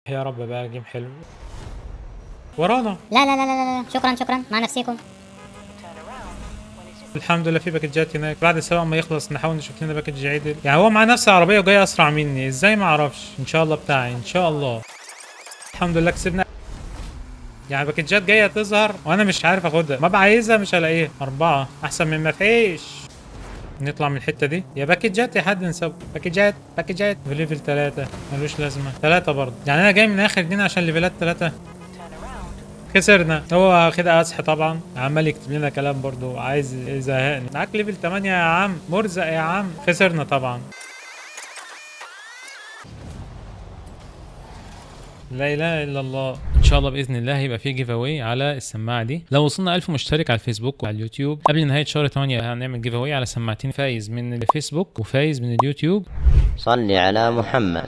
يا رب بقى جيم حلو. ورانا. لا لا لا لا لا، شكرا شكرا مع نفسيكم. الحمد لله في باكجات هناك. بعد السباق ما يخلص نحاول نشوف لنا باكج عدل. يعني هو معاه نفس العربيه وجاي اسرع مني ازاي ما اعرفش. ان شاء الله بتاعي ان شاء الله. الحمد لله كسبنا. يعني باكجات جايه تظهر وانا مش عارف اخدها. ما بعايزها مش هلاقيها. 4 احسن من ما فيش. نطلع من الحته دي يا باكجات يا حد نسوي باكجات. باكجات في ليفل 3 ملوش لازمه. 3 برضه. يعني انا جاي من اخر 2 عشان ليفلات 3. خسرنا. هو كده اسح طبعا. عمال يكتب لنا كلام برضو عايز يزهقني. معاك ليفل 8 يا عم مرزق يا عم. خسرنا طبعا. لا اله الا الله. ان شاء الله باذن الله هيبقى في جيف اواي على السماعه دي. لو وصلنا 1000 مشترك على الفيسبوك وعلى اليوتيوب قبل نهايه شهر 8 هنعمل جيف اواي على سماعتين. فايز من الفيسبوك وفايز من اليوتيوب. صل على محمد.